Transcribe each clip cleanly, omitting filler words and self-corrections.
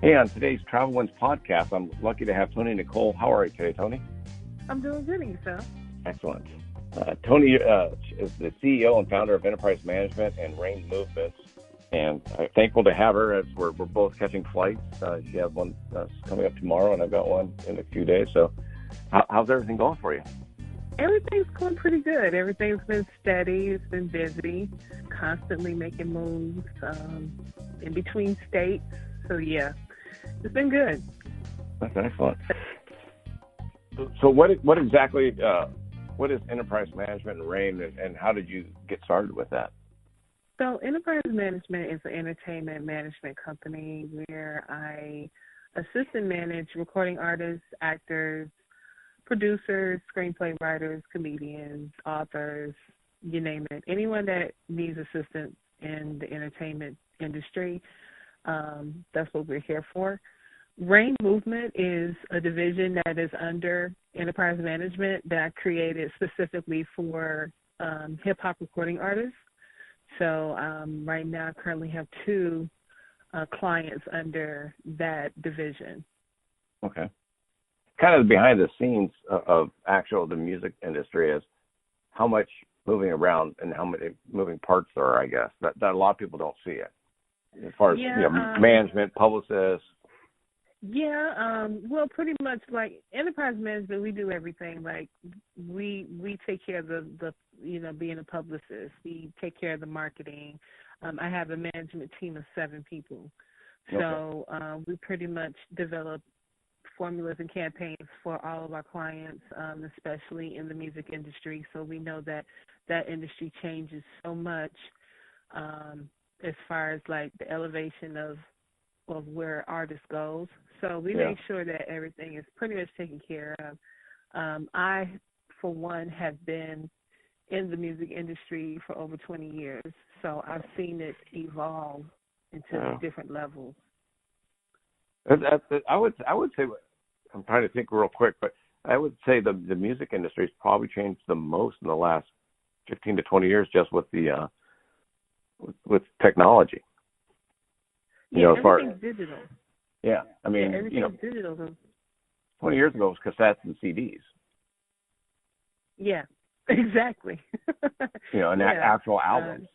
Hey, on today's Travel Wins podcast, I'm lucky to have Toni Nicole. How are you today, Toni? I'm doing good, and yourself? Excellent. Toni is the CEO and founder of Enterprise Management and IGN Movement, and I'm thankful to have her as we're both catching flights. She has one coming up tomorrow, and I've got one in a few days. So how's everything going for you? Everything's going pretty good. Everything's been steady. It's been busy, constantly making moves in between states. So, yeah, it's been good. That's excellent. So what exactly, what is Enterprise Management and IGN, and how did you get started with that? So Enterprise Management is an entertainment management company where I assist and manage recording artists, actors, producers, screenplay writers, comedians, authors, you name it. Anyone that needs assistance in the entertainment industry, that's what we're here for. IGN Movement is a division that is under Enterprise Management that I created specifically for hip-hop recording artists. So right now I currently have two clients under that division. Okay. Kind of behind the scenes of the music industry is how much moving around and how many moving parts there are, I guess, that a lot of people don't see it. As far as management, publicists. Yeah, well, pretty much like Enterprise Management, we do everything. Like we take care of the being a publicist. We take care of the marketing. I have a management team of 7 people. So we pretty much develop formulas and campaigns for all of our clients, especially in the music industry. So we know that industry changes so much as far as like the elevation of where artist goes. So we make sure that everything is pretty much taken care of. I, for one, have been in the music industry for over 20 years, so I've seen it evolve into different levels. I would say, I'm trying to think real quick, but I would say the music industry has probably changed the most in the last 15 to 20 years, just with the with technology. Everything's digital. Yeah, I mean, everything's digital. 20 years ago it was cassettes and CDs. Yeah, exactly. And actual albums.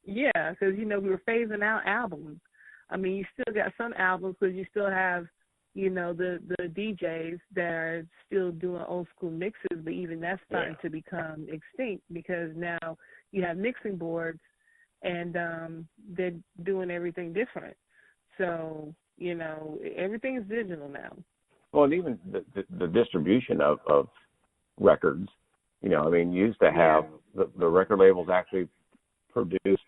Yeah, because, we were phasing out albums. I mean, you still got some albums because you still have, the DJs that are still doing old school mixes, but even that's starting to become extinct because now you have mixing boards and they're doing everything different. So, everything is digital now. Well, and even the distribution of records, you used to have the record labels actually produced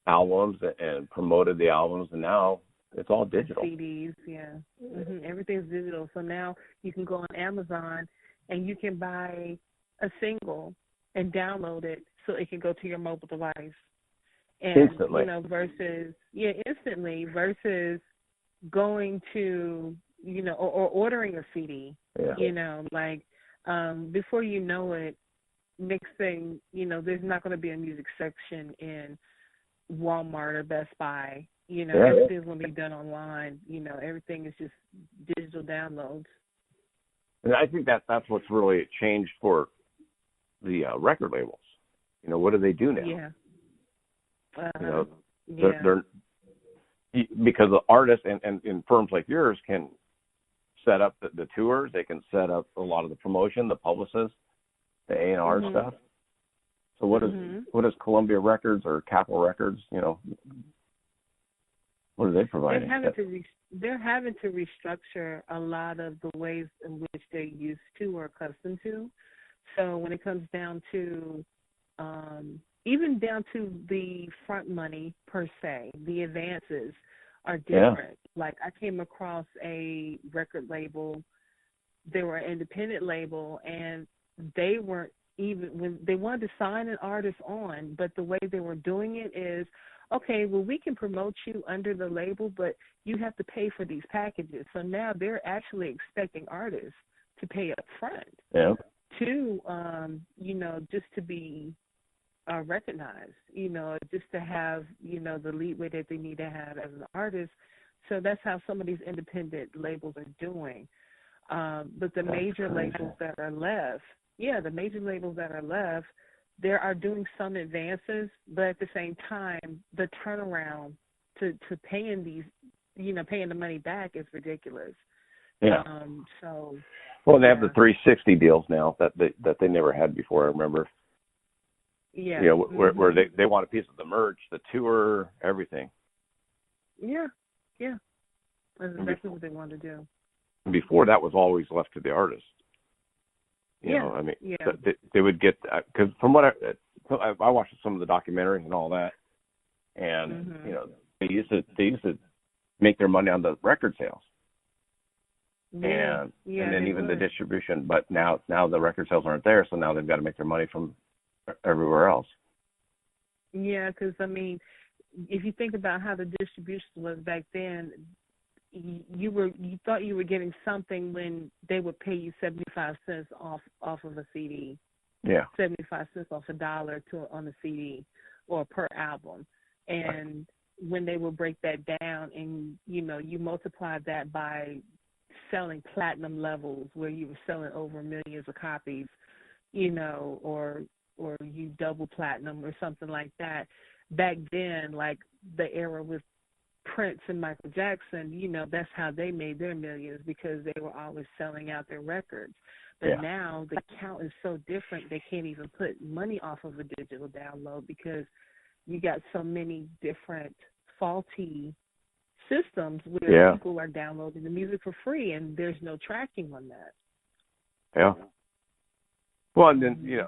albums and promoted the albums, and now it's all digital. CDs, everything's digital. So now you can go on Amazon and you can buy a single and download it so it can go to your mobile device. And, instantly. Instantly versus going to, or ordering a CD, before you know it, next thing, there's not going to be a music section in Walmart or Best Buy. Everything's going to be done online. Everything is just digital downloads. And I think that's what's really changed for the record labels. What do they do now? They're because the artists and firms like yours can set up the tours, they can set up a lot of the promotion, the publicists, the A&R stuff. So what does Columbia Records or Capitol Records, what are they providing? They're having to restructure a lot of the ways in which they're used to or accustomed to. So when it comes down to even down to the front money per se, the advances are different. Like I came across a record label, they were an independent label, and they weren't even, when they wanted to sign an artist on, but the way they were doing it is, okay, well, we can promote you under the label, but you have to pay for these packages. So now they're actually expecting artists to pay up front to, just to be recognized, just to have, the leeway that they need to have as an artist So that's how some of these independent labels are doing. But the major labels that are left, they are doing some advances, but at the same time, the turnaround to paying these, paying the money back is ridiculous. Yeah. They have the 360 deals now that they never had before. I remember. Yeah. Where they want a piece of the merch, the tour, everything. Yeah. That's exactly what they want to do. Before that was always left to the artist. They would get, because from what I watched some of the documentaries and all that, and they used to make their money on the record sales. And then even the distribution, but now the record sales aren't there, so now they've got to make their money from everywhere else. Yeah, because if you think about how the distribution was back then, you thought you were getting something when they would pay you 75 cents off of a CD. Yeah. 75 cents off $1 on a CD or per album. And when they would break that down and, you multiply that by selling platinum levels where you were selling over millions of copies, or you double platinum or something like that. Back then, like the era with Prince and Michael Jackson, that's how they made their millions, because they were always selling out their records. But now the count is so different, they can't even put money off of a digital download because you got so many different faulty systems where people are downloading the music for free, and there's no tracking on that. Yeah. Well, and then,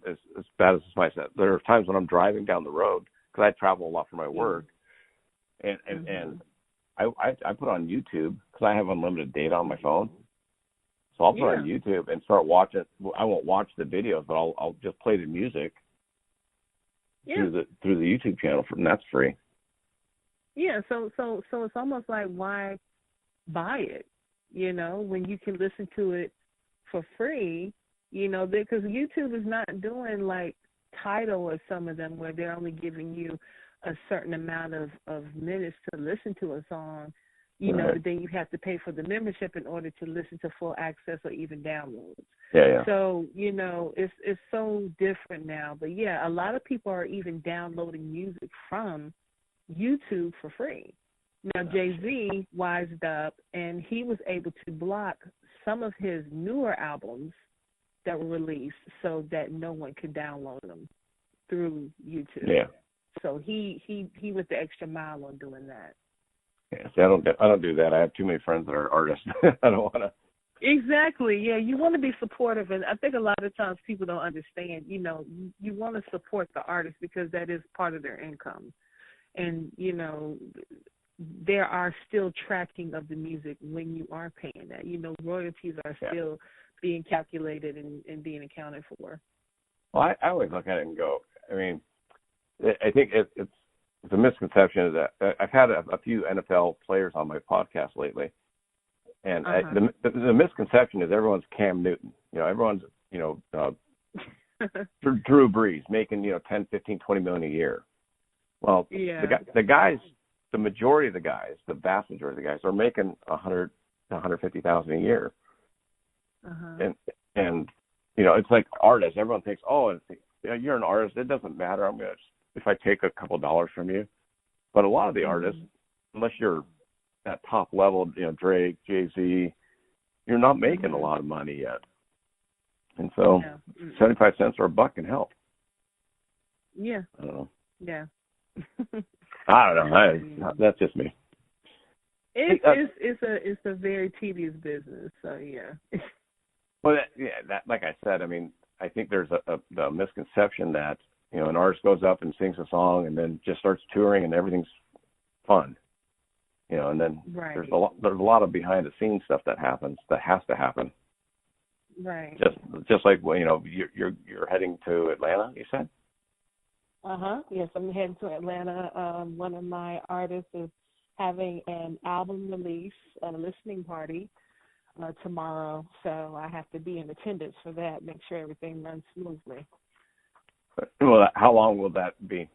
as bad as this might sound, there are times when I'm driving down the road, because I travel a lot for my work, and I put on YouTube, because I have unlimited data on my phone. So I'll put on YouTube and start watching. I won't watch the videos, but I'll just play the music through the YouTube channel, and that's free. Yeah, so it's almost like, why buy it, when you can listen to it for free, because YouTube is not doing like Tidal or some of them where they're only giving you a certain amount of minutes to listen to a song, but then you have to pay for the membership in order to listen to full access or even downloads. Yeah. So, it's so different now. But, a lot of people are even downloading music from YouTube for free. Now, Jay-Z wised up, and he was able to block some of his newer albums that were released so that no one could download them through YouTube. Yeah. So he went the extra mile on doing that. Yeah, see, I don't do that. I have too many friends that are artists. I don't want to. Exactly. Yeah, you want to be supportive, and I think a lot of times people don't understand. You want to support the artist because that is part of their income, and there are still tracking of the music when you are paying that. Royalties are still being calculated and being accounted for. Well, I always look at it and go, I think it's a misconception that I've had a few NFL players on my podcast lately, and the misconception is everyone's Cam Newton. Everyone's Drew Brees making 10, 15, 20 million a year. Well, the guys, the majority of the guys, the vast majority of the guys are making $100,000 to $150,000 a year. And it's like artists. Everyone thinks, you're an artist. It doesn't matter. If I take a couple dollars from you. But a lot of the artists, unless you're at top level, Drake, Jay-Z, you're not making a lot of money yet. And so 75 cents or $1 can help. Yeah. I don't know. Yeah. I don't know. That's just me. It's a very tedious business. So Well, like I said, I think there's a misconception that an artist goes up and sings a song and then just starts touring and everything's fun, and then there's a lot of behind the scenes stuff that happens that has to happen. Right. Just like you're heading to Atlanta, you said. Yes, I'm heading to Atlanta. One of my artists is having an album release, a listening party tomorrow, so I have to be in attendance for that. Make sure everything runs smoothly. Well, how long will that be?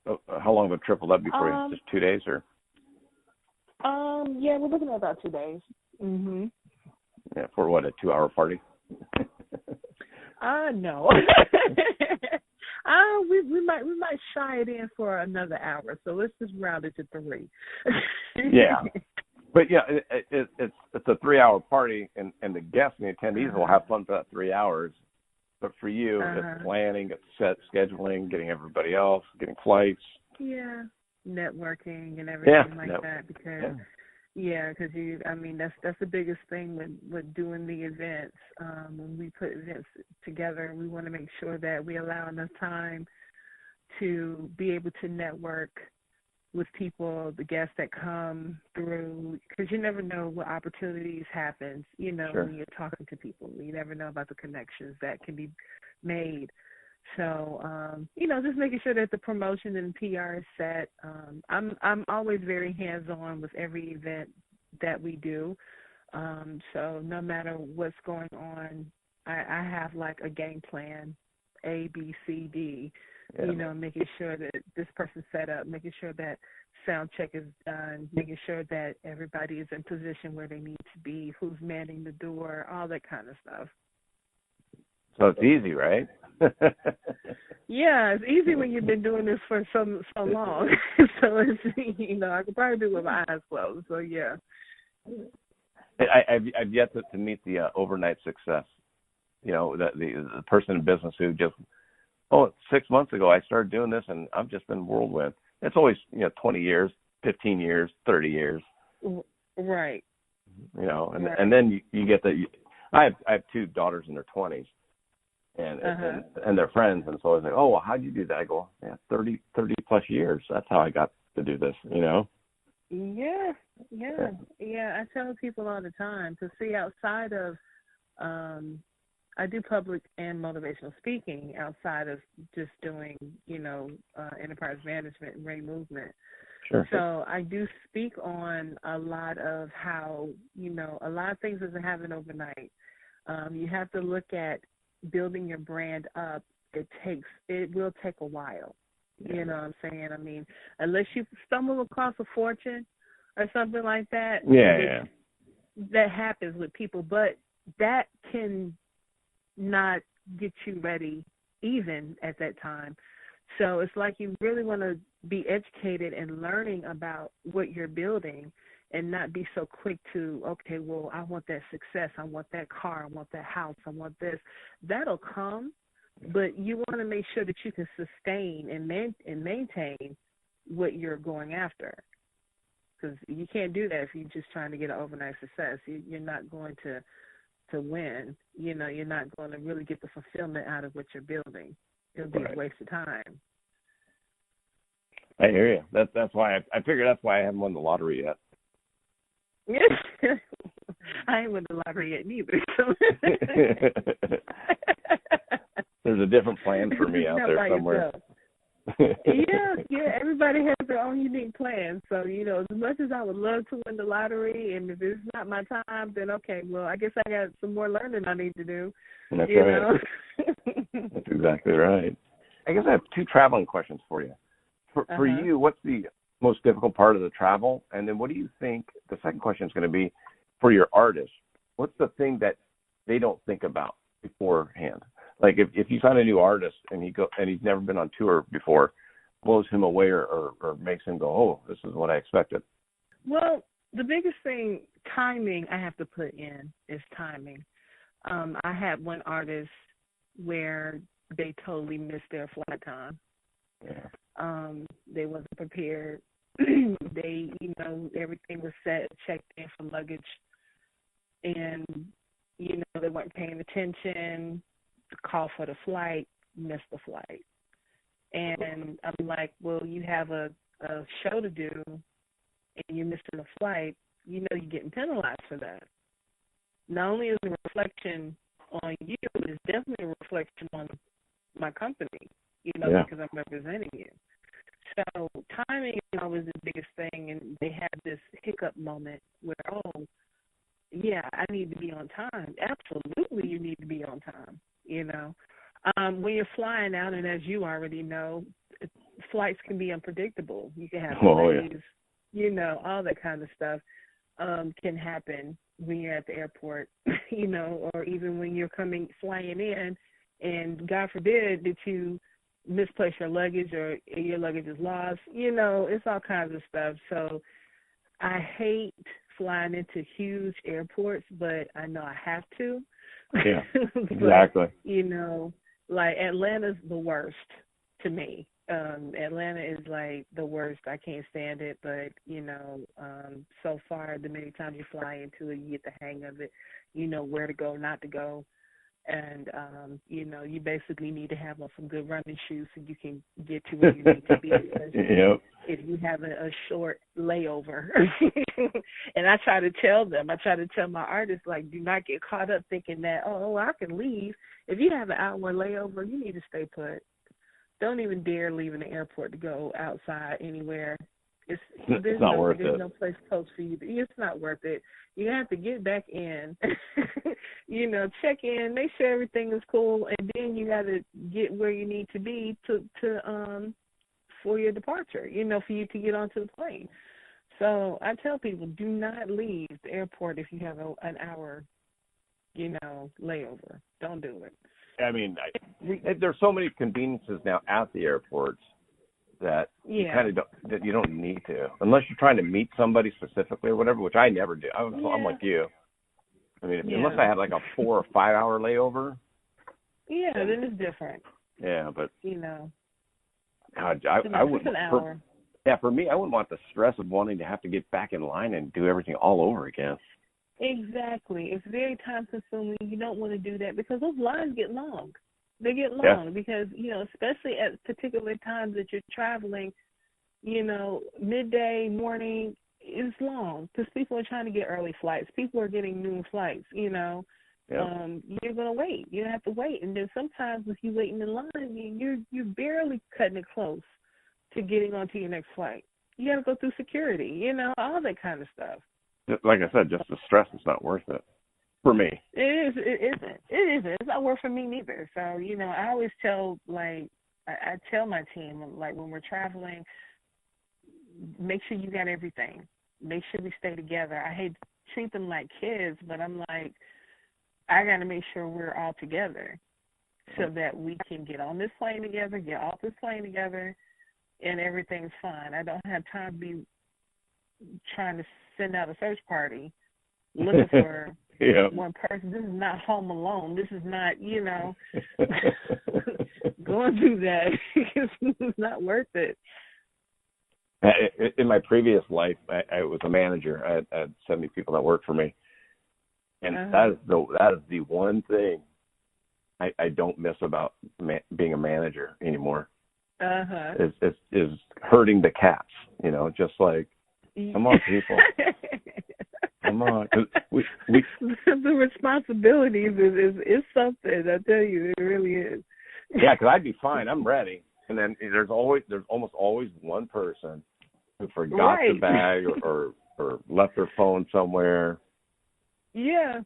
How long of a trip will that be for you? Just 2 days, or? Yeah, we're looking at about 2 days. Mhm. Yeah, for what, a 2-hour party? No. We might shy it in for another hour. So let's just round it to 3. Yeah. But yeah, it's a 3-hour party, and the guests and the attendees will have fun for that 3 hours. But for you, it's planning, it's scheduling, getting everybody else, getting flights. Yeah, networking and everything that. Because that's the biggest thing with doing the events. When we put events together, we want to make sure that we allow enough time to be able to network with people, the guests that come through, because you never know what opportunities happen, when you're talking to people. You never know about the connections that can be made. So, just making sure that the promotion and PR is set. I'm always very hands-on with every event that we do. So no matter what's going on, I have like a game plan, A, B, C, D, making sure that this person's set up, making sure that sound check is done, making sure that everybody is in position where they need to be, who's manning the door, all that kind of stuff. So it's easy, right? Yeah, it's easy when you've been doing this for so long. So it's, I could probably do it with my eyes closed. So yeah. I've yet to meet the overnight success. The person in business who just 6 months ago I started doing this and I've just been whirlwind. It's always 20 years, 15 years, 30 years. Right. And then you get that. I have 2 daughters in their 20s. And they're friends, and so I was like, well, how'd you do that? I go, 30 plus years. That's how I got to do this, Yeah. I tell people all the time to see outside of, I do public and motivational speaking outside of just doing, enterprise management and movement. Sure. So I do speak on a lot of how, a lot of things doesn't happen overnight. You have to look at building your brand up. It will take a while. Yeah. You know what I'm saying? I mean, unless you stumble across a fortune or something like that. Yeah. That happens with people, but that can not get you ready even at that time. So it's like you really want to be educated and learning about what you're building and not be so quick to, okay, well, I want that success. I want that car. I want that house. I want this. That'll come, but you want to make sure that you can sustain and maintain what you're going after, because you can't do that if you're just trying to get an overnight success. You're not going to win. You're not going to really get the fulfillment out of what you're building. It'll be a waste of time. I hear you. That's why I figured that's why I haven't won the lottery yet. I ain't won the lottery yet neither. So. There's a different plan for me out there somewhere. Yeah. Everybody has their own unique plan. So, as much as I would love to win the lottery, and if it's not my time, then okay, well, I guess I got some more learning I need to do. That's right. That's exactly right. I guess I have 2 traveling questions for you. For you, what's the most difficult part of the travel? And then what do you think, the second question is going to be, for your artists, what's the thing that they don't think about beforehand? Like if you find a new artist and he's never been on tour before, blows him away or makes him go, oh, this is what I expected. Well, the biggest thing, timing, I have to put in is timing. I had one artist where they totally missed their flight time. Yeah. They wasn't prepared. They, everything was set, checked in for luggage, and, they weren't paying attention. Call for the flight, missed the flight. And I'm like, well, you have a show to do, and you're missing the flight, you're getting penalized for that. Not only is it a reflection on you, it's definitely a reflection on my company, because I'm representing you. So timing is always the biggest thing, and they have this hiccup moment where, I need to be on time. Absolutely, you need to be on time, When you're flying out, and as you already know, flights can be unpredictable. You can have delays. all that kind of stuff can happen when you're at the airport, or even when you're flying in, and God forbid that you misplace your luggage or your luggage is lost. It's all kinds of stuff. So I hate flying into huge airports, but I know I have to. Yeah, exactly. But, like Atlanta's the worst to me. Atlanta is like the worst. I can't stand it, but so far the many times you fly into it, you get the hang of it. You know where to go, not to go, and you basically need to have on some good running shoes so you can get to where you need to be. Yep. If you have a short layover, and I try to tell my artists, like, do not get caught up thinking that I can leave. If you have an hour layover, you need to stay put. Don't even dare leave in the airport to go outside anywhere. It's not worth it. There's no place close for you. It's not worth it. You have to get back in, check in, make sure everything is cool, and then you got to get where you need to be for your departure, for you to get onto the plane. So I tell people, do not leave the airport if you have an hour, layover. Don't do it. I mean, there's so many conveniences now at the airports that you kind of don't need to, unless you're trying to meet somebody specifically or whatever, which I never do. I'm like you. I mean, unless I had like a 4 or 5 hour layover. Yeah, then it's different. Yeah, but God, I wouldn't. An hour. For me, I wouldn't want the stress of wanting to have to get back in line and do everything all over again. Exactly. It's very time consuming. You don't want to do that because those lines get long. They get long because, especially at particular times that you're traveling, midday, morning is long because people are trying to get early flights. People are getting noon flights, You're going to wait. You have to wait. And then sometimes if you're waiting in line, you're barely cutting it close to getting onto your next flight. You got to go through security, all that kind of stuff. Like I said, just the stress is not worth it for me. It isn't. It's not worth for me neither. So, I always tell, I tell my team, like, when we're traveling, make sure you got everything. Make sure we stay together. I hate to treat them like kids, but I'm like, I got to make sure we're all together so that we can get on this plane together, get off this plane together, and everything's fine. I don't have time to be trying to send out a search party looking for one person. This is not Home Alone. This is not, going through that. It's not worth it. In my previous life, I was a manager. I had 70 people that worked for me. And that is the one thing I don't miss about being a manager anymore. Is herding the cats, just like, come on, people. Come on. The responsibilities is something, I tell you, it really is. Yeah, because I'd be fine. I'm ready. And then there's almost always one person who forgot the bag or left their phone somewhere. Yeah.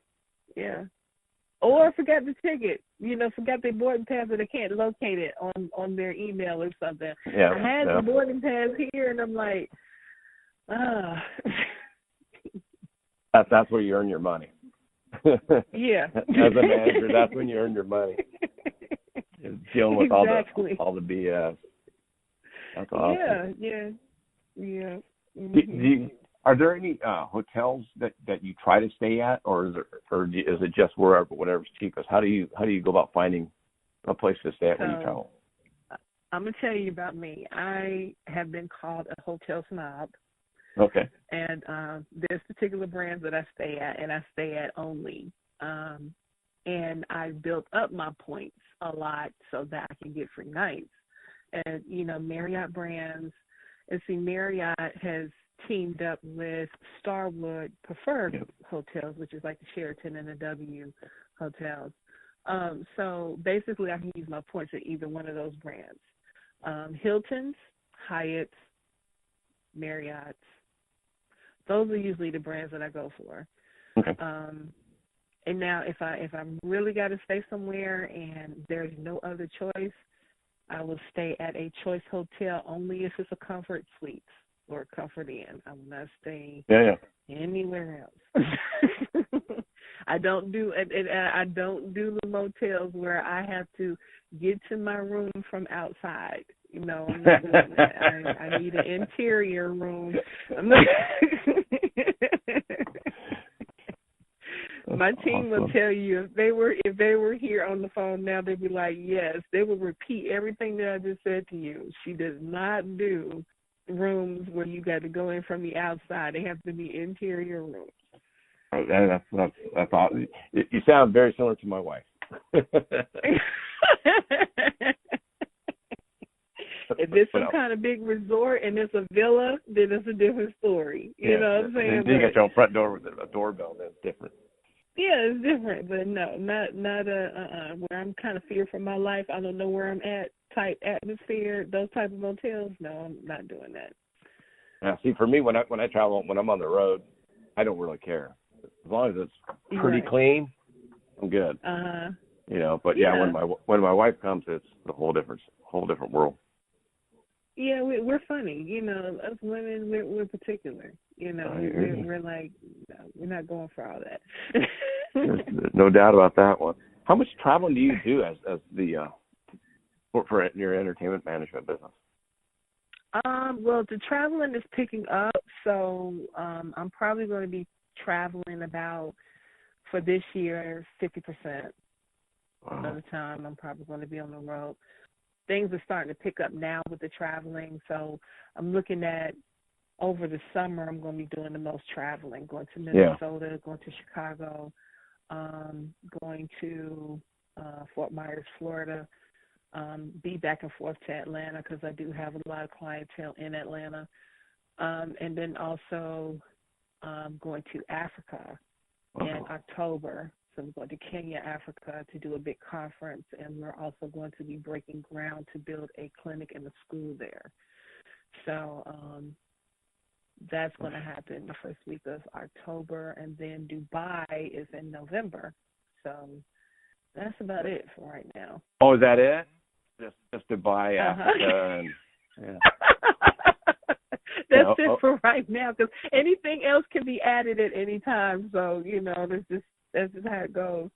Or forgot the ticket. Forgot their boarding pass, and they can't locate it on their email or something. Yeah, I had the boarding pass here, and I'm like, That's where you earn your money. Yeah. As a manager, that's when you earn your money. Is dealing with all the BS. That's awesome. Yeah. Mm-hmm. Are there any hotels that you try to stay at, or is it just whatever's cheapest? How do you go about finding a place to stay at when you travel? I'm gonna tell you about me. I have been called a hotel snob. Okay. And there's particular brands that I stay at, and I stay at only. And I built up my points a lot so that I can get free nights. And Marriott brands. And see, Marriott has teamed up with Starwood Preferred Hotels, which is like the Sheraton and the W hotels. So basically, I can use my points at either one of those brands. Hilton's, Hyatt's, Marriott's. Those are usually the brands that I go for. Okay. And now, if I'm really got to stay somewhere and there's no other choice, I will stay at a Choice Hotel only if it's a Comfort Suites. or Comfort Inn. I will not stay Yeah. anywhere else. I don't do the motels where I have to get to my room from outside. You know, I'm not doing that. I need an interior room. I'm not My team will tell you if they were here on the phone now, they'd be like, yes, they will repeat everything that I just said to you. She does not do rooms where you got to go in from the outside. They have to be interior rooms. That's all. You sound very similar to my wife. If it's some kind of big resort and it's a villa, then it's a different story. You know what I'm saying? Then you get your own front door with a doorbell. That's different. Yeah, it's different, but no, not where I'm kind of feared for my life. I don't know where I'm at type atmosphere. Those type of motels. No, I'm not doing that. Now, see, for me, when I travel, when I'm on the road, I don't really care as long as it's pretty clean. I'm good. You know, but when my wife comes, it's a whole different world. Yeah, we're funny. You know, us women, we're particular. You know, we're like, no, we're not going for all that. There's no doubt about that one. How much traveling do you do as the for your entertainment management business? Well, the traveling is picking up, so I'm probably going to be traveling about for this year 50%. Another time, I'm probably going to be on the road. Things are starting to pick up now with the traveling, so I'm looking at over the summer I'm going to be doing the most traveling, going to Minnesota, going to Chicago, going to Fort Myers, Florida, be back and forth to Atlanta because I do have a lot of clientele in Atlanta, and then also going to Africa in October. So we're going to Kenya, Africa to do a big conference, and we're also going to be breaking ground to build a clinic and a school there. So that's going to happen the first week of October, and then Dubai is in November. So that's about it for right now. Oh, is that it? Just Dubai, Africa, and That's it for right now, because anything else can be added at any time. So, you know, that's just how it goes.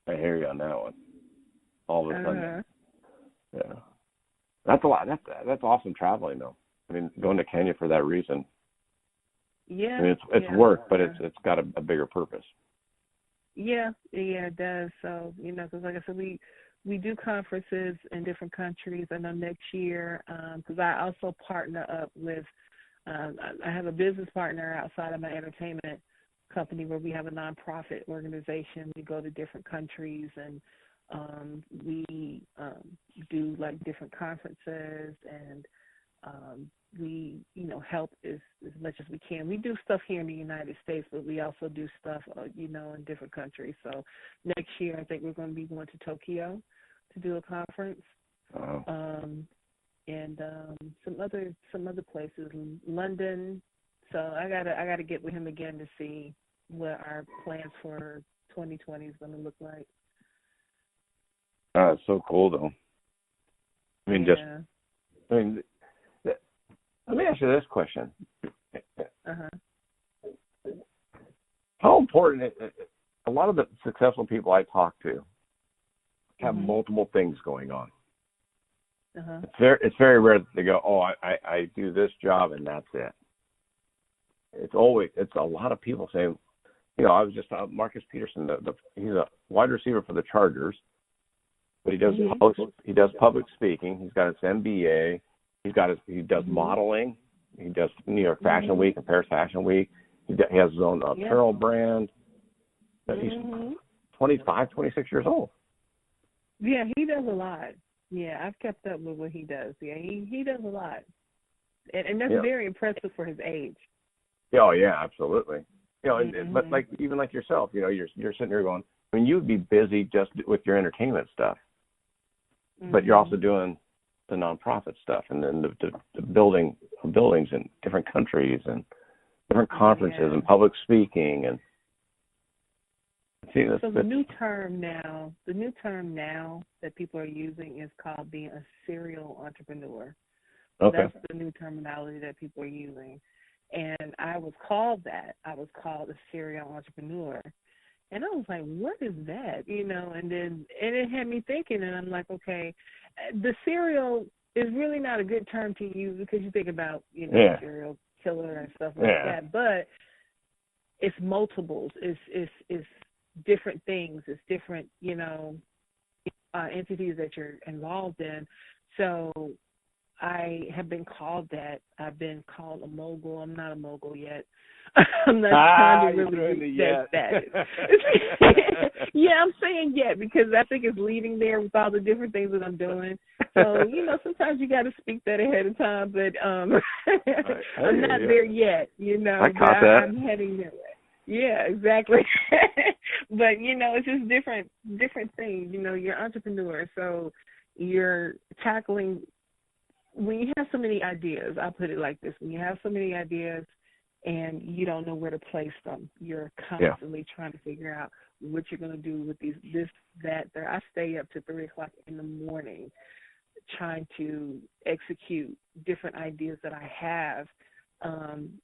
I hear you on that one. All of a sudden. Yeah. That's a lot. That's awesome traveling, though. I mean, going to Kenya for that reason. Yeah. I mean, it's work, but it's got a bigger purpose. Yeah, it does. So, you know, because like I said, we do conferences in different countries. I know next year, because I also partner up with, I have a business partner outside of my entertainment company where we have a nonprofit organization. We go to different countries and we do like different conferences, and we, you know, help as much as we can. We do stuff here in the United States, but we also do stuff, you know, in different countries. So next year, I think we're going to be going to Tokyo to do a conference, and some other places, London. So I gotta get with him again to see what our plans for 2020 is going to look like. It's so cool, though. I mean, let me ask you this question. How important a lot of the successful people I talk to have multiple things going on. It's very rare that they go, oh, I do this job and that's it. It's a lot of people saying, you know, I was just Marcus Peterson. He's a wide receiver for the Chargers, but he does public speaking. He's got his MBA. He does modeling. He does New York Fashion Week and Paris Fashion Week. He has his own apparel brand. He's 25, 26 years old. Yeah, he does a lot. Yeah, I've kept up with what he does. Yeah, he does a lot, and that's very impressive for his age. Oh yeah, absolutely. You know, but like even like yourself, you know, you're sitting here going, I mean, you'd be busy just with your entertainment stuff, but you're also doing the nonprofit stuff, and then the buildings in different countries and different conferences and public speaking and. So the new term now that people are using is called being a serial entrepreneur. Okay. That's the new terminology that people are using. And I was called that. I was called a serial entrepreneur. And I was like, what is that? And it had me thinking, and I'm like, okay, the serial is really not a good term to use because you think about, serial killer and stuff like that. But it's multiples. It's different things. It's different, entities that you're involved in. So I have been called that. I've been called a mogul. I'm not a mogul yet. I'm not trying to really use that status. Yeah, I'm saying yet because I think it's leading there with all the different things that I'm doing. So, sometimes you got to speak that ahead of time, but I'm not there yet, I caught that. I'm heading that way. Yeah, exactly. But, it's just different things. You're an entrepreneur, so you're tackling. When you have so many ideas, I'll put it like this, when you have so many ideas and you don't know where to place them, you're constantly trying to figure out what you're going to do with this, that, there. I stay up to 3 o'clock in the morning trying to execute different ideas that I have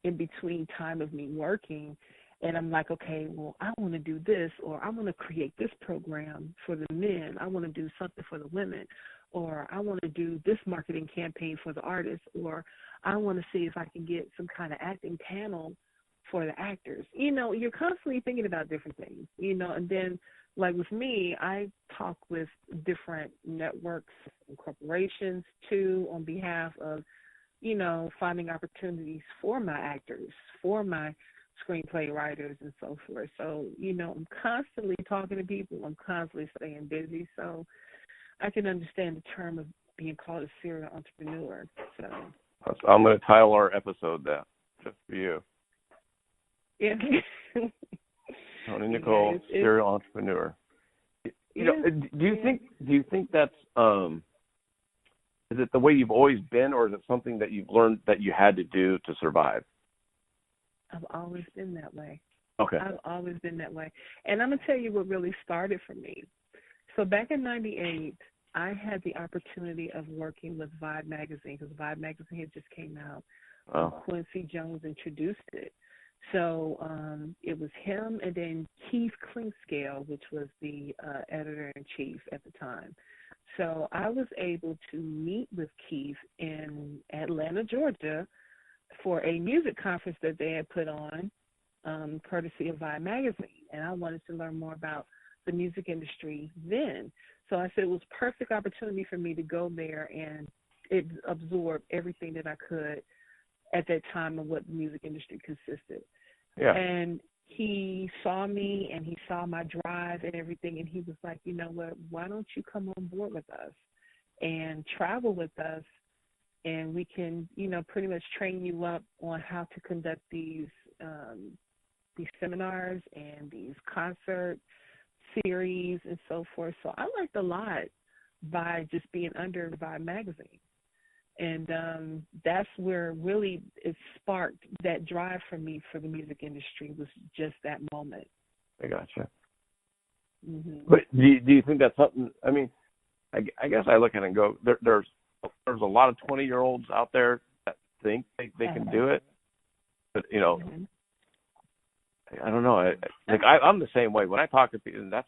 in between time of me working. And I'm like, okay, well, I want to do this, or I want to create this program for the men. I want to do something for the women. Or I want to do this marketing campaign for the artists, or I want to see if I can get some kind of acting panel for the actors. You're constantly thinking about different things, and then like with me, I talk with different networks and corporations too on behalf of, finding opportunities for my actors, for my screenplay writers and so forth. So, I'm constantly talking to people. I'm constantly staying busy. So I can understand the term of being called a serial entrepreneur. So I'm going to title our episode that, just for you. Yeah. Toni Nicole, serial entrepreneur. Do you think that's is it the way you've always been, or is it something that you've learned that you had to do to survive? I've always been that way. Okay. I've always been that way. And I'm going to tell you what really started for me. So back in 98, I had the opportunity of working with Vibe magazine, because Vibe magazine had just came out. Quincy Jones introduced it. So it was him and then Keith Clinkscale, which was the editor-in-chief at the time. So I was able to meet with Keith in Atlanta, Georgia, for a music conference that they had put on, courtesy of Vibe magazine. And I wanted to learn more about the music industry then. So I said it was a perfect opportunity for me to go there and absorb everything that I could at that time of what the music industry consisted. Yeah. And he saw me and he saw my drive and everything, and he was like, you know what, why don't you come on board with us and travel with us, and we can, pretty much train you up on how to conduct these seminars and these concert series and so forth. So I learned a lot by just being under Vibe magazine. And that's where really it sparked that drive for me for the music industry, was just that moment. I gotcha. Mm-hmm. But do you think that's something, I mean, I guess I look at it and go, there's a lot of 20-year-olds out there that think they can do it. But, mm-hmm. I don't know. I'm the same way. When I talk to people, and that's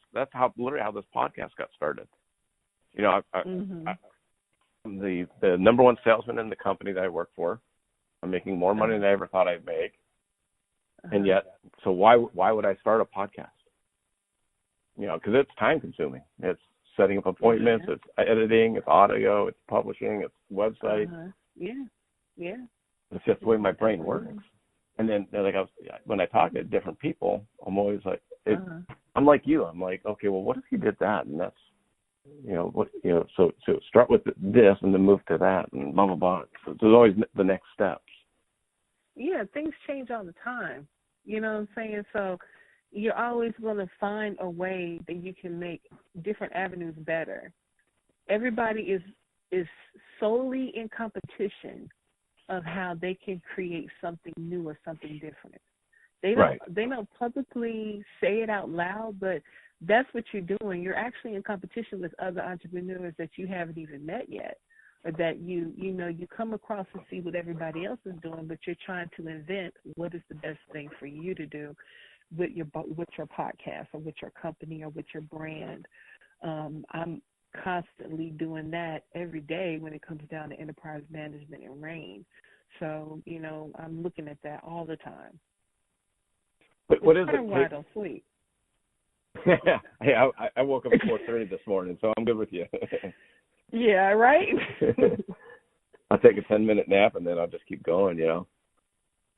literally how this podcast got started. Mm-hmm. I'm the number one salesman in the company that I work for. I'm making more money than I ever thought I'd make. And yet, so why would I start a podcast? Because it's time consuming. It's setting up appointments, it's editing, it's audio, it's publishing, it's website. Yeah. It's just the way my brain works. And then, when I talk to different people, I'm always like, I'm like you. I'm like, okay, well, what if you did that? And that's, so start with this and then move to that and blah, blah, blah. So there's always the next steps. Yeah, things change all the time. You know what I'm saying? So you're always going to find a way that you can make different avenues better. Everybody is solely in competition of how they can create something new or something different. They don't publicly say it out loud, but that's what you're doing. You're actually in competition with other entrepreneurs that you haven't even met yet, that you come across and see what everybody else is doing, but you're trying to invent what is the best thing for you to do with your podcast or with your company or with your brand. I'm constantly doing that every day when it comes down to enterprise management and RAIN. So, I'm looking at that all the time. But what is it? Why I don't sleep. Hey, I woke up at 4:30 this morning, so I'm good with you. Yeah, right? I'll take a 10-minute nap, and then I'll just keep going,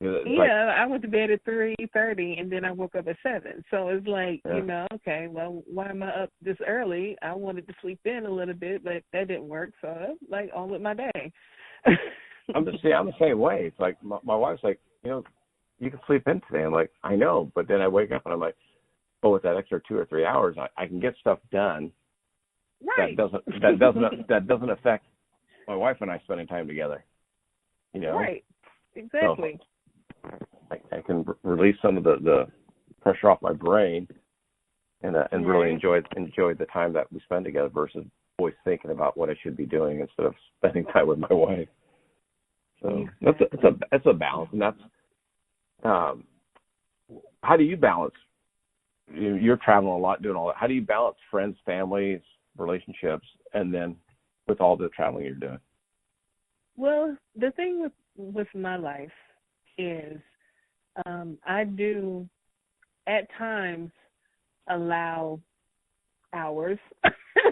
I went to bed at 3:30, and then I woke up at 7. So it's like, okay, well, why am I up this early? I wanted to sleep in a little bit, but that didn't work, so I'm like on with my day. I'm the same way. It's like my wife's like, you can sleep in today. I'm like, I know, but then I wake up and I'm like, with that extra 2 or 3 hours, I can get stuff done. Right. That doesn't affect my wife and I spending time together. Right. Exactly. So I can release some of the pressure off my brain and really enjoy the time that we spend together versus always thinking about what I should be doing instead of spending time with my wife. So that's a balance, and that's how do you balance? You're traveling a lot, doing all that. How do you balance friends, families, relationships, and then with all the traveling you're doing? Well, the thing with my life is I do at times allow hours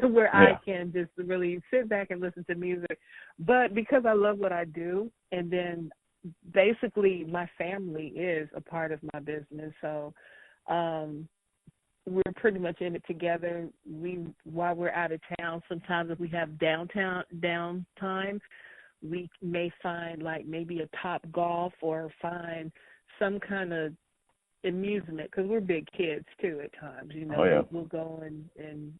where I can just really sit back and listen to music. But because I love what I do, and then basically my family is a part of my business, so we're pretty much in it together. While we're out of town, sometimes if we have downtime, we may find like maybe a Top Golf or find some kind of amusement, because we're big kids too at times. We'll go and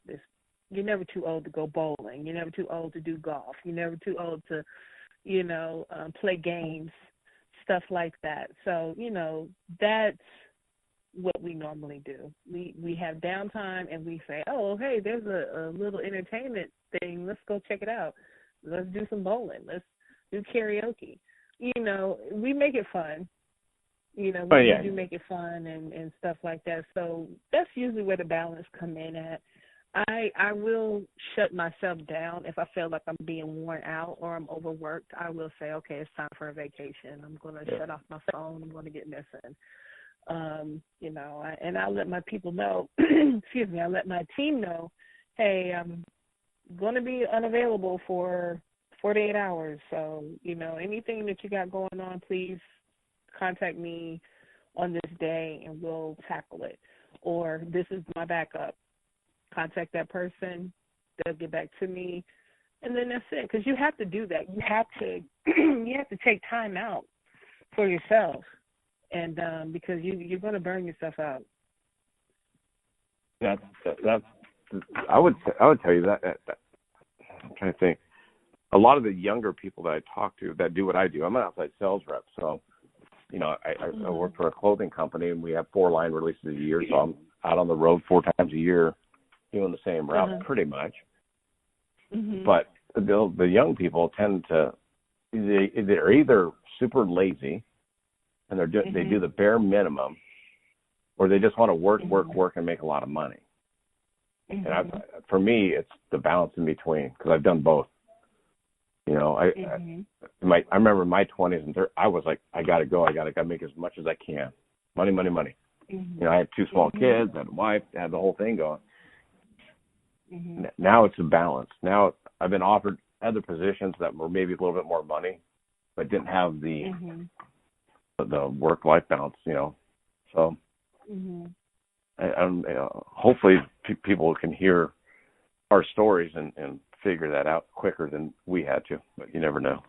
you're never too old to go bowling. You're never too old to do golf. You're never too old to, play games, stuff like that. So, that's what we normally do. We have downtime and we say, oh, hey, there's a little entertainment thing. Let's go check it out. Let's do some bowling. Let's do karaoke. We make it fun. We do make it fun and stuff like that. So that's usually where the balance come in at. I will shut myself down if I feel like I'm being worn out or I'm overworked. I will say, okay, it's time for a vacation. I'm going to shut off my phone. I'm going to get missing. And I'll let my people know, excuse me, I'll let my team know, hey, I'm going to be unavailable for 48 hours. So, anything that you got going on, please contact me on this day and we'll tackle it. Or this is my backup. Contact that person. They'll get back to me. And then that's it. Because you have to do that. You have to take time out for yourself. And because you're going to burn yourself out. That's I would tell you that I'm trying to think. A lot of the younger people that I talk to that do what I do, I'm an outside sales rep, so I work for a clothing company and we have 4 line releases a year, so I'm out on the road 4 times a year doing the same route pretty much. But the young people tend to they're either super lazy and they do the bare minimum, or they just want to work and make a lot of money. And for me, it's the balance in between, because I've done both. I remember in my 20s and 30s, I was like, I got to go. I got to make as much as I can. Money. I had 2 small kids, I had a wife, I had the whole thing going. Now it's a balance. Now I've been offered other positions that were maybe a little bit more money, but didn't have the work-life balance, So hopefully people can hear our stories and figure that out quicker than we had to, but you never know.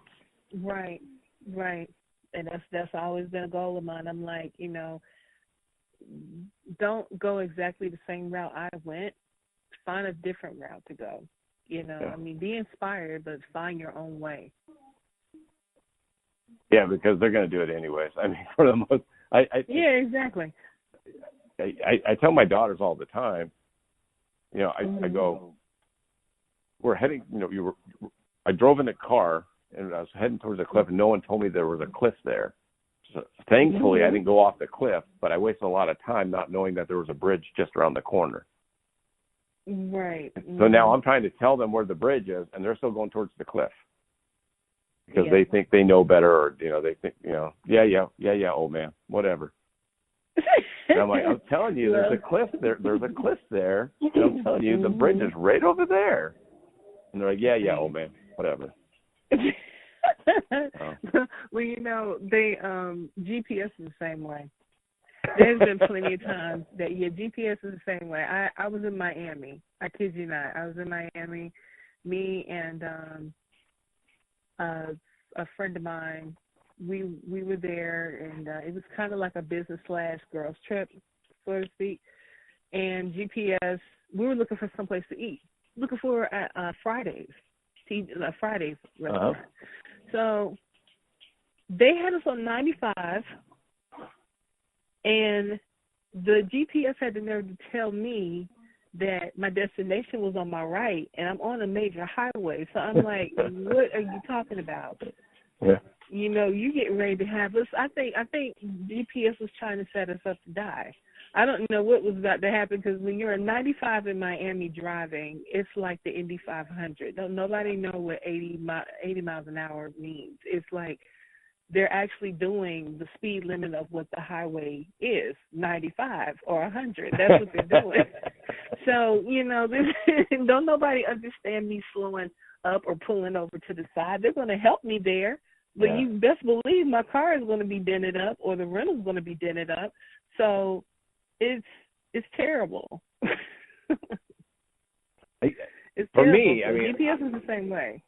Right. And that's always been a goal of mine. I'm like, don't go exactly the same route I went. Find a different route to go. Be inspired, but find your own way. Yeah, because they're going to do it anyways. For the most, exactly. I tell my daughters all the time, I go, we're heading, I drove in the car, and I was heading towards the cliff, and no one told me there was a cliff there. So thankfully, I didn't go off the cliff, but I wasted a lot of time not knowing that there was a bridge just around the corner. Right. So now I'm trying to tell them where the bridge is, and they're still going towards the cliff because they think they know better, or they think yeah, old man, whatever. And I'm like, I'm telling you, there's a cliff there. There's a cliff there. And I'm telling you, the bridge is right over there. And they're like, yeah, old man, whatever. Well, they GPS is the same way. There's been plenty of times that GPS is the same way. I was in Miami. I kid you not. I was in Miami. Me and a friend of mine. We were there, and it was kind of like a business/girls trip, so to speak. And GPS, we were looking for someplace to eat, looking for Fridays restaurant. So they had us on 95, and the GPS had the nerve to tell me that my destination was on my right, and I'm on a major highway. So I'm like, what are you talking about? Yeah. You getting ready to have us. I think GPS was trying to set us up to die. I don't know what was about to happen, because when you're a 95 in Miami driving, it's like the Indy 500. Nobody know what 80 miles an hour means. It's like they're actually doing the speed limit of what the highway is, 95 or 100. That's what they're doing. So, don't nobody understand me slowing up or pulling over to the side. They're going to help me there. But you best believe my car is going to be dented up, or the rental's going to be dented up. So it's terrible. It's for terrible. me, I mean, GPS is the same way.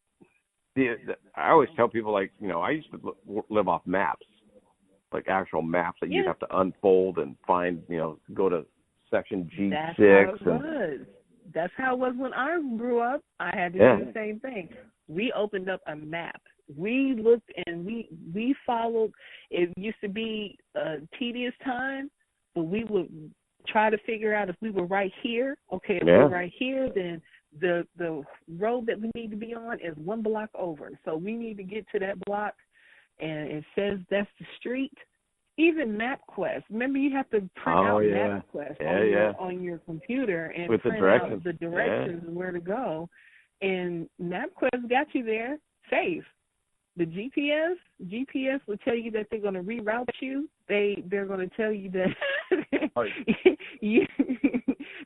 I always tell people, I used to live off maps, like actual maps that you'd have to unfold and find, go to section G6. That's how it was. That's how it was when I grew up. I had to do the same thing. We opened up a map. We looked and we followed. It used to be a tedious time, but we would try to figure out if we were right here. Okay, if we're right here, then the road that we need to be on is one block over. So we need to get to that block, and it says that's the street. Even MapQuest. Remember, you have to print out MapQuest on your computer and with print out the directions and where to go. And MapQuest got you there safe. The GPS will tell you that they're going to reroute you. They're going to tell you that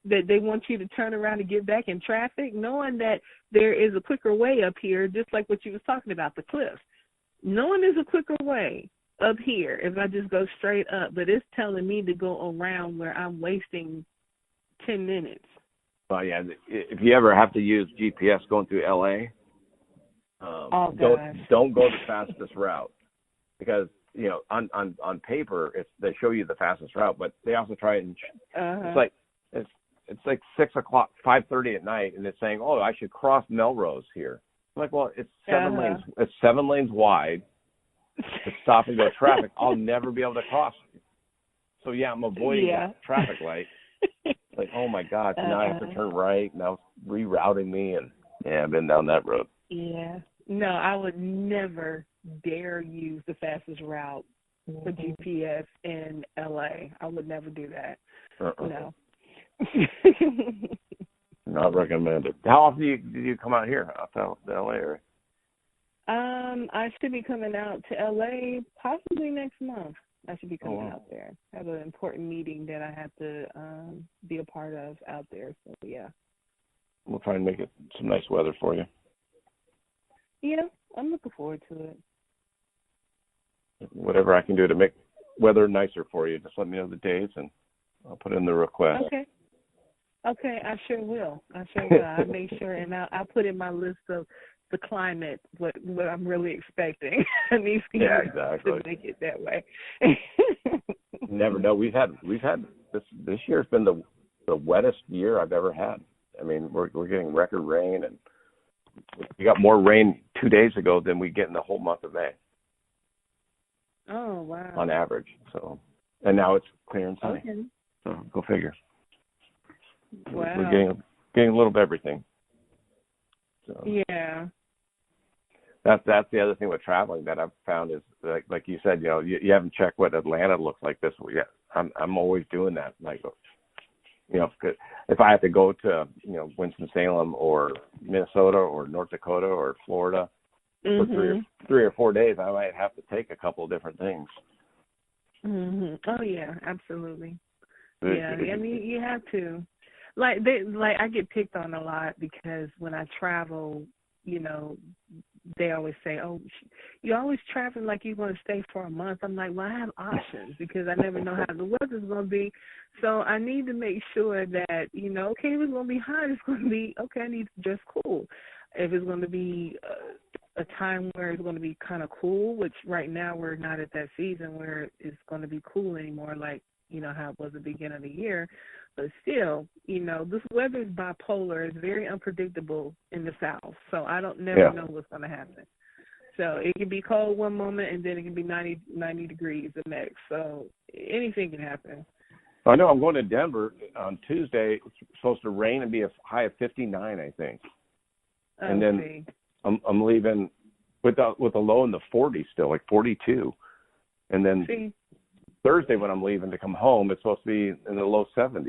that they want you to turn around and get back in traffic, knowing that there is a quicker way up here, just like what you was talking about, the cliff. Knowing there's a quicker way up here if I just go straight up, but it's telling me to go around where I'm wasting 10 minutes. Well, yeah, if you ever have to use GPS going through L.A., don't go the fastest route, because on paper they show you the fastest route, but they also try and it's like 6 o'clock, 5:30 at night, and it's saying, I should cross Melrose here. I'm like, well, it's 7 lanes. It's 7 lanes wide. To stop and go traffic, I'll never be able to cross. So I'm avoiding that traffic light. Like, oh my God, so now I have to turn right. Now it's rerouting me, and I've been down that road. Yeah. No, I would never dare use the fastest route for GPS in LA. I would never do that. No. Not recommended. How often do you come out here, out to the LA area? I should be coming out to LA possibly next month. I should be coming out there. I have an important meeting that I have to be a part of out there. So we'll try and make it some nice weather for you. Yeah, I'm looking forward to it. Whatever I can do to make weather nicer for you, just let me know the days, and I'll put in the request. Okay, I sure will. I'll make sure, and I'll put in my list of the climate, what I'm really expecting. I need to make it that way. Never know. We've had this year's been the wettest year I've ever had. I mean, we're getting record rain, and we got more rain 2 days ago than we get in the whole month of May. Oh wow! On average, so, and now it's clear and sunny. Okay. So go figure. Wow. We're getting a little bit of everything. So. Yeah. That's the other thing with traveling that I've found is like you said, you haven't checked what Atlanta looks like this week yet. I'm always doing that. Like, if I have to go to Winston-Salem or Minnesota or North Dakota or Florida for 3 or 4 days, I might have to take a couple of different things. Oh yeah, absolutely. Yeah, I mean you have to. Like I get picked on a lot because when I travel, they always say, "Oh, you're always traveling like you're going to stay for a month." I'm like, well, I have options because I never know how the weather's going to be. So I need to make sure that, okay, if it's going to be hot, it's going to be, okay, I need to dress cool. If it's going to be a time where it's going to be kind of cool, which right now we're not at that season where it's going to be cool anymore, like, how it was at the beginning of the year. But still, this weather is bipolar. It's very unpredictable in the South. So I never know what's going to happen. So it can be cold one moment and then it can be 90 degrees the next. So anything can happen. I know I'm going to Denver on Tuesday. It's supposed to rain and be a high of 59, I think. And then I'm leaving with a low in the 40s still, like 42. And then Thursday when I'm leaving to come home, it's supposed to be in the low 70s.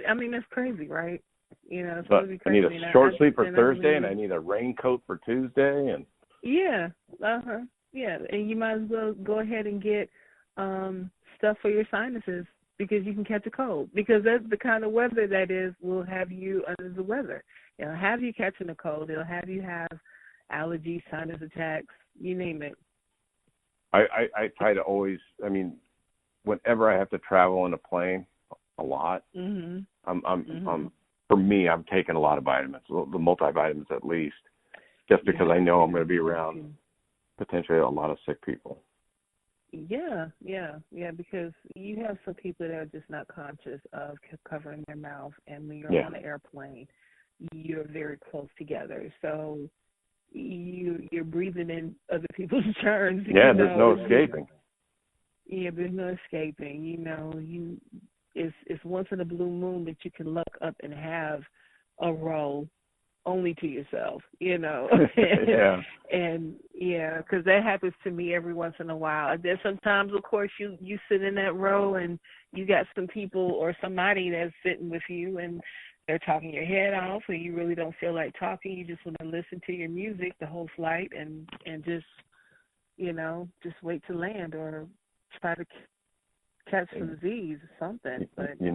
I mean, that's crazy, right? It's but really crazy. I need a short sleeve for Thursday, and I need a raincoat for Tuesday. And yeah, and you might as well go ahead and get stuff for your sinuses because you can catch a cold. Because that's the kind of weather that will have you under the weather. It'll have you catching a cold. It'll have you have allergies, sinus attacks, you name it. I try to always, whenever I have to travel in a plane a lot, for me, I'm taking a lot of vitamins, the multivitamins at least, just because I know I'm going to be around potentially a lot of sick people. Yeah, because you have some people that are just not conscious of covering their mouth, and when you're on an airplane, you're very close together, so you're breathing in other people's germs. Yeah, there's no escaping. Yeah, there's no escaping. It's once in a blue moon that you can look up and have a roll only to yourself, Yeah. And because that happens to me every once in a while. And then sometimes, of course, you sit in that row and you got some people or somebody that's sitting with you and they're talking your head off, and you really don't feel like talking. You just want to listen to your music the whole flight and just wait to land or try to catch some disease or something. But you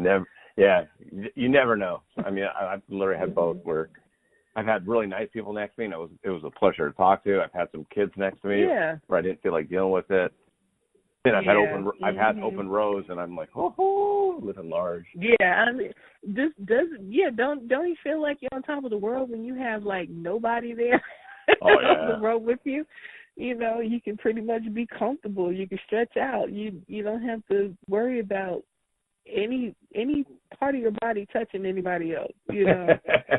never know. I've literally had both where I've had really nice people next to me, and it was a pleasure to talk to. I've had some kids next to me where I didn't feel like dealing with it. Then I've had open rows, and I'm like, living large. Yeah, don't you feel like you're on top of the world when you have like nobody there on the road with you? You can pretty much be comfortable. You can stretch out. You don't have to worry about any part of your body touching anybody else.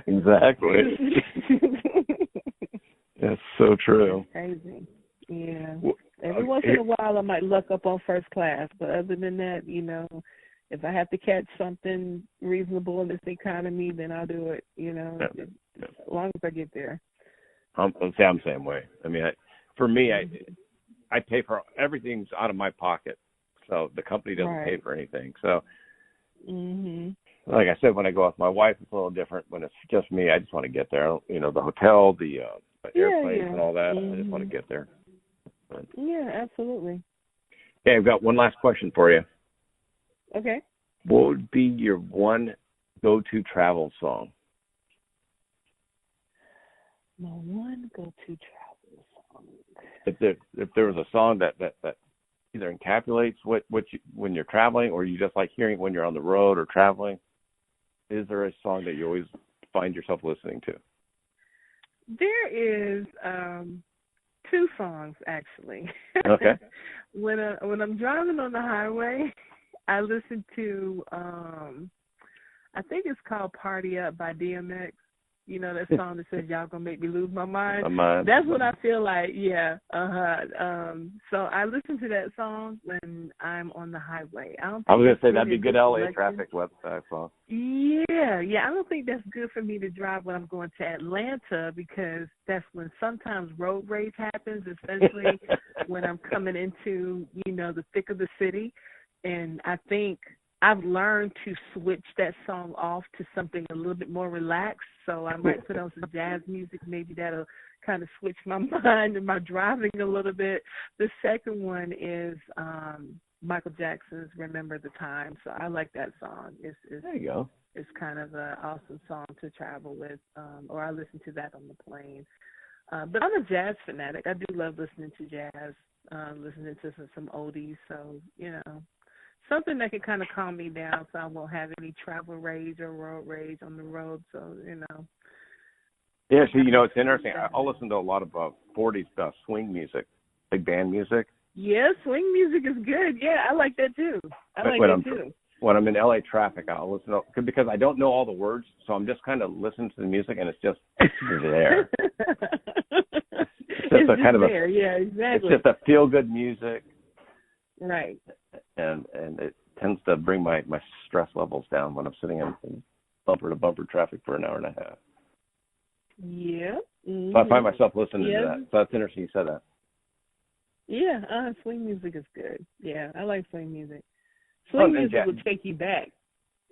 Exactly. That's so true. That's crazy. Yeah. Every once in a while I might luck up on first class, but other than that, if I have to catch something reasonable in this economy, then I'll do it, as long as I get there. I'm the same way. For me, I pay for everything's out of my pocket, so the company doesn't pay for anything. So, like I said, when I go with my wife, it's a little different. When it's just me, I just want to get there. The hotel, the airplanes, and all that. I just want to get there. But, yeah, absolutely. Okay, I've got one last question for you. Okay. What would be your one go-to travel song? My one go-to travel song. If there was a song that either encapsulates when you're traveling, or you just like hearing when you're on the road or traveling, is there a song that you always find yourself listening to? There is two songs actually. Okay. When I'm driving on the highway, I listen to I think it's called "Party Up" by DMX. You know, that song that says, y'all gonna make me lose my mind. My mind. That's what I feel like, yeah. So I listen to that song when I'm on the highway. I was going to say that'd be good LA traffic website song. Yeah. I don't think that's good for me to drive when I'm going to Atlanta, because that's when sometimes road rage happens, especially when I'm coming into, you know, the thick of the city. And I think I've learned to switch that song off to something a little bit more relaxed. So I might put on some jazz music. Maybe that'll kind of switch my mind and my driving a little bit. The second one is Michael Jackson's Remember the Time. So I like that song. There you go. It's kind of an awesome song to travel with, or I listen to that on the plane. But I'm a jazz fanatic. I do love listening to jazz, listening to some oldies. So, you know, something that can kind of calm me down so I won't have any travel rage or road rage on the road. So, you know. Yeah, so, you know, it's interesting. I'll listen to a lot of 40s swing music, like band music. Yeah, swing music is good. Yeah, I like that too. When I'm in LA traffic, I'll listen to, because I don't know all the words, so I'm just kind of listening to the music, and it's just there. It's just there. Yeah, exactly. It's just a feel-good music. Right. And it tends to bring my stress levels down when I'm sitting in bumper-to-bumper traffic for an hour and a half. Yeah. Mm-hmm. So I find myself listening to that. So that's interesting you said that. Yeah, swing music is good. Yeah, I like swing music. Swing music would take you back.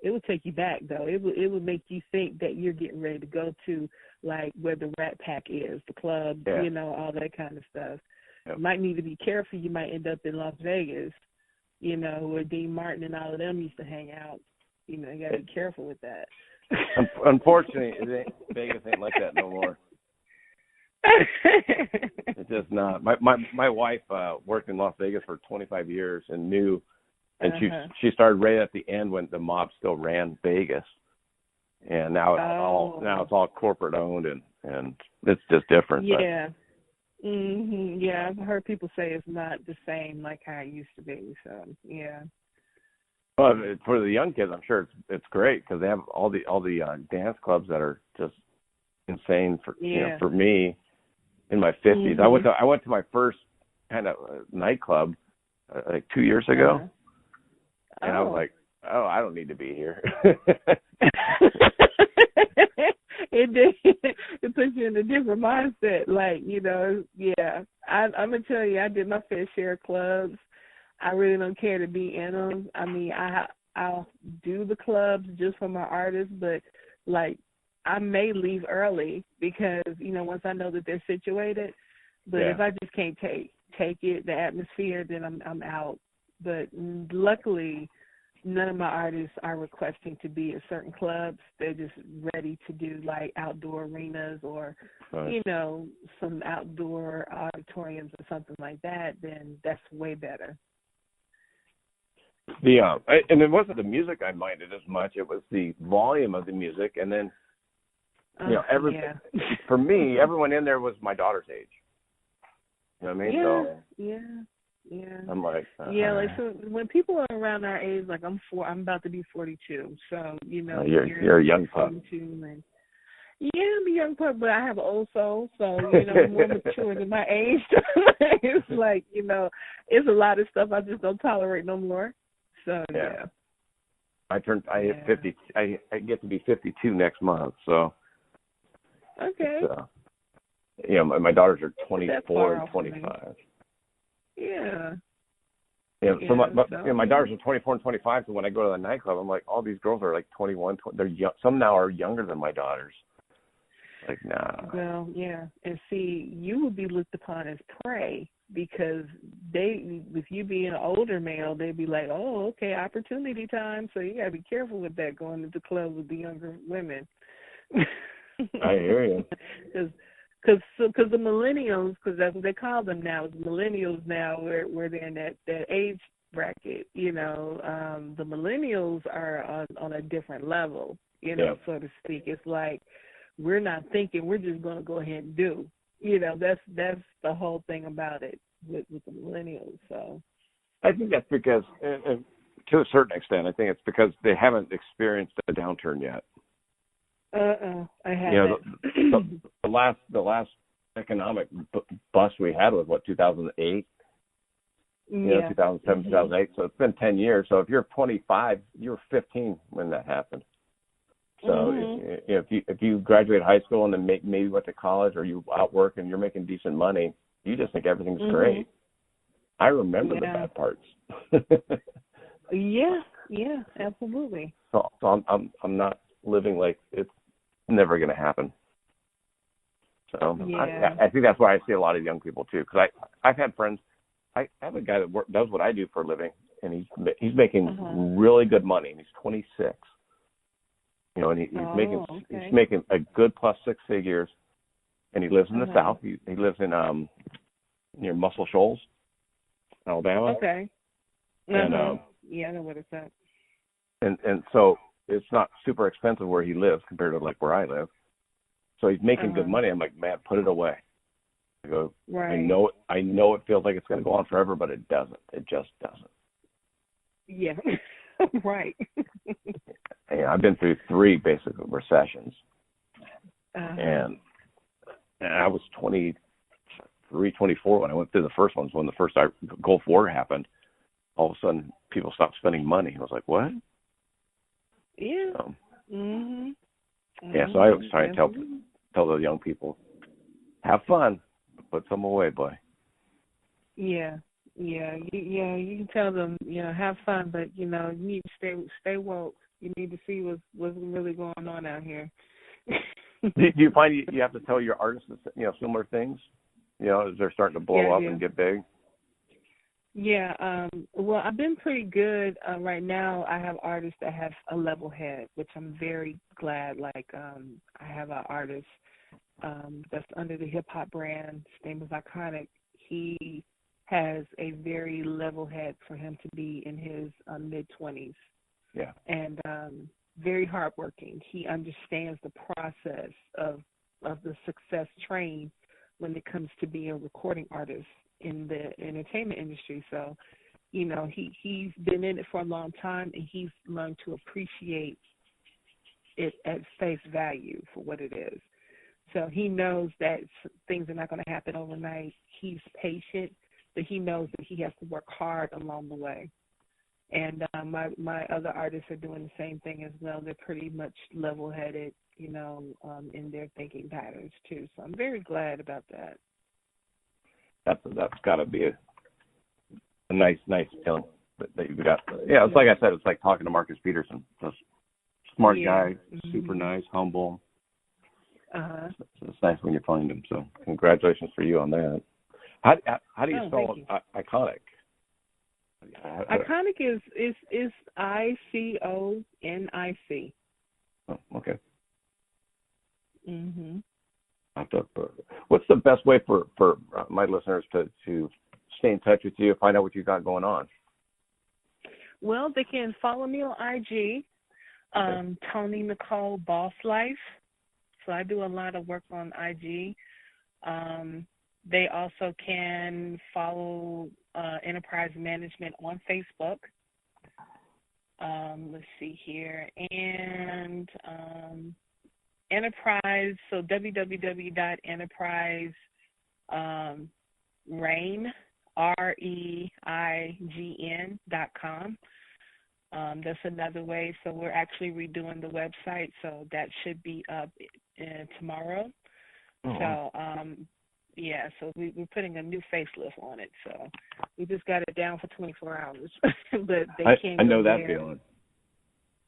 It would take you back, though. It would make you think that you're getting ready to go to, like, where the Rat Pack is, the club, you know, all that kind of stuff. Yep. You might need to be careful. You might end up in Las Vegas, you know, where Dean Martin and all of them used to hang out. You know, you got to be careful with that. Unfortunately, Vegas ain't like that no more. It's just not. My wife worked in Las Vegas for 25 years and knew, and she started right at the end when the mob still ran Vegas, and now it's all corporate owned, and it's just different. Yeah. Yeah, I've heard people say it's not the same like how it used to be. So yeah. Well, for the young kids, I'm sure it's great because they have all the dance clubs that are just insane for you know, for me in my 50s. I went to my first kind of nightclub like 2 years ago, and I was like, oh, I don't need to be here. It puts you in a different mindset. Like, you know, I'm going to tell you, I did my fair share of clubs. I really don't care to be in them. I mean, I'll do the clubs just for my artists, but, like, I may leave early because, you know, once I know that they're situated. But if I just can't take it, the atmosphere, then I'm out. But luckily, none of my artists are requesting to be at certain clubs. They're just ready to do, like, outdoor arenas or, you know, some outdoor auditoriums or something like that. Then that's way better. And it wasn't the music I minded as much. It was the volume of the music. And then, you know, for me, everyone in there was my daughter's age. You know what I mean? Yeah. I'm like, like, so when people are around our age, like I'm about to be 42. So, you know, you're a young pup. I'm a young pup, but I have an old soul, so, you know, I'm more mature than my age. It's like, you know, it's a lot of stuff I just don't tolerate no more. So, I hit 50. I get to be 52 next month, so. Okay. You know, my daughters are 24 and 25. Yeah. So my daughters are 24 and 25, so when I go to the nightclub, I'm like, all these girls are like 21. They're young. Some now are younger than my daughters. Like, nah. Well, yeah. And see, you would be looked upon as prey because with you being an older male, they'd be like, oh, okay, opportunity time. So you got to be careful with that going to the club with the younger women. I hear you. Because the millennials, because that's what they call them now, is millennials now, where they're in that age bracket, you know. The millennials are on a different level, you know, so to speak. It's like we're not thinking, we're just going to go ahead and do. You know, that's the whole thing about it with the millennials. So I think that's because, to a certain extent, I think it's because they haven't experienced a downturn yet. I haven't. The last economic bust we had was 2008. 2007, 2008. So it's been 10 years. So if you're 25, you were 15 when that happened. So if you graduate high school and then maybe went to college, or you out work and you're making decent money, you just think everything's great. I remember the bad parts. Yeah, absolutely. So I'm not living like it's never going to happen. So I think that's why I see a lot of young people too, because I've had friends. I have a guy that does what I do for a living, and he's making really good money, and he's 26. And he's making a good plus 6 figures, and he lives in the South. He lives in near Muscle Shoals, Alabama. Okay. And I know what it's at. And so it's not super expensive where he lives compared to like where I live. So he's making good money. I'm like, man, put it away. I go, right. I know it feels like it's going to go on forever, but it doesn't. It just doesn't. Yeah, right. I've been through 3 basic recessions, and I was 23, 24 when I went through the first one. When the first Gulf War happened, all of a sudden people stopped spending money. I was like, what? Yeah. Yeah. So I was trying to tell the young people, have fun. Put some away, boy. Yeah. You can tell them, have fun, but you need to stay woke. You need to see what's really going on out here. Do you find you have to tell your artists, similar things? As they're starting to blow up and get big. Yeah. Well, I've been pretty good. Right now, I have artists that have a level head, which I'm very glad. Like, I have an artist that's under the hip hop brand. His name is Iconic. He has a very level head for him to be in his mid-20s. Yeah. And very hardworking. He understands the process of the success train when it comes to being a recording artist in the entertainment industry. So, he's been in it for a long time, and he's learned to appreciate it at face value for what it is. So he knows that things are not going to happen overnight. He's patient, but he knows that he has to work hard along the way. And my other artists are doing the same thing as well. They're pretty much level-headed, in their thinking patterns too. So I'm very glad about that. That's got to be a nice feeling that you've got. Yeah, it's like I said, it's like talking to Marcus Peterson. Just smart guy, super nice, humble. So it's nice when you find him. So congratulations for you on that. How do you spell Iconic? Iconic is ICONIC. Oh, okay. Mhm. What's the best way for my listeners to stay in touch with you, find out what you got going on? Well, they can follow me on IG, Toni Nicole Boss Life. So I do a lot of work on IG. They also can follow Enterprise Management on Facebook. Let's see here. And Enterprise, so www.enterprisereign.com. That's another way. So we're actually redoing the website, so that should be up tomorrow. So, so we're putting a new facelift on it. So we just got it down for 24 hours. But I know that feeling.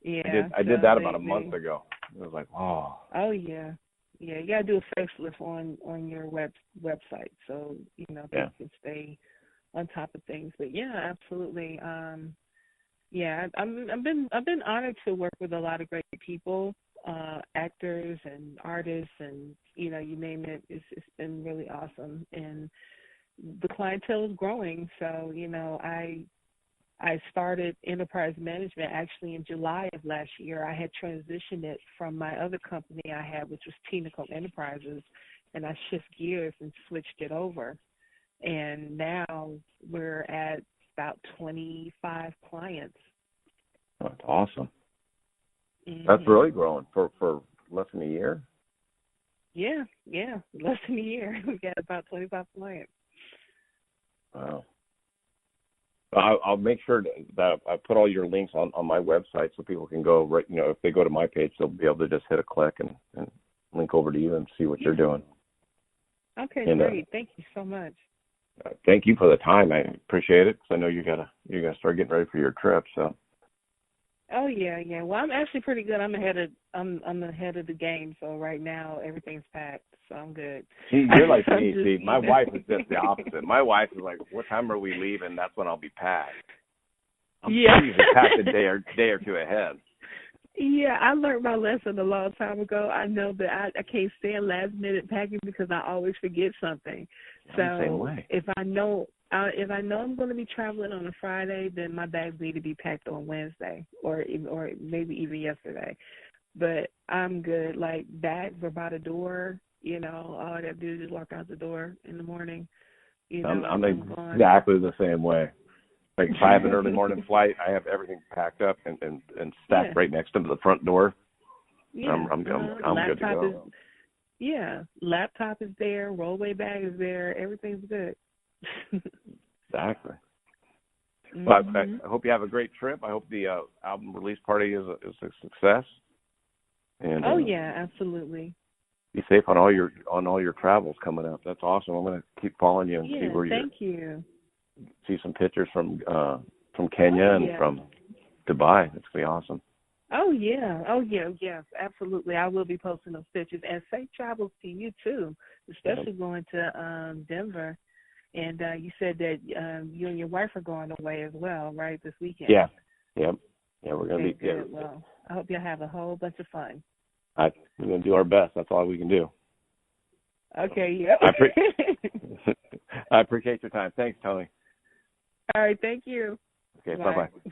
Yeah. I did that about a month ago. It was like, oh. Oh, yeah. Yeah, you got to do a facelift on your website so, people can stay on top of things. But, yeah, absolutely. I've been honored to work with a lot of great people, actors and artists, and you name it. It's been really awesome, and the clientele is growing. So I started Enterprise Management actually in July of last year. I had transitioned it from my other company I had, which was Toni Nicole Enterprises, and I shift gears and switched it over. And now we're at about 25 clients. That's awesome. Mm-hmm. That's really growing for less than a year? Yeah, less than a year. We got about 25 clients. Wow. I'll make sure that I put all your links on my website so people can go right. If they go to my page, they'll be able to just hit a click and link over to you and see what you're doing. Okay, and, great. Thank you so much. Thank you for the time. I appreciate it because I know you gotta start getting ready for your trip. So. Oh yeah. Well, I'm actually pretty good. I'm ahead of the game. So right now everything's packed. So I'm good. See, you're like me. See, my wife is just the opposite. My wife is like, "What time are we leaving?" That's when I'll be packed. I'm usually packed a day or two ahead. Yeah, I learned my lesson a long time ago. I know that I can't stand last minute packing because I always forget something. I'm the same way. If I know I'm going to be traveling on a Friday, then my bags need to be packed on Wednesday or maybe even yesterday. But I'm good. Like bags are by the door. All I have to do is just walk out the door in the morning. I'm exactly the same way. Like if I have an early morning flight, I have everything packed up and stacked right next to the front door. Yeah. I'm good to go. Laptop is there, rollaway bag is there, everything's good. Exactly. Well, I hope you have a great trip. I hope the album release party is a success. And absolutely. Be safe on all your travels coming up. That's awesome. I'm going to keep following you and see where thank you. See some pictures from Kenya and from Dubai. That's gonna be awesome. Oh yeah, absolutely. I will be posting those pictures and safe travels to you too, especially going to Denver. And you said that you and your wife are going away as well, right, this weekend? Yeah. We're gonna be. Good. Well, I hope you'll have a whole bunch of fun. We're gonna do our best. That's all we can do. Okay. Yeah. I appreciate your time. Thanks, Toni. All right. Thank you. Okay. Bye-bye.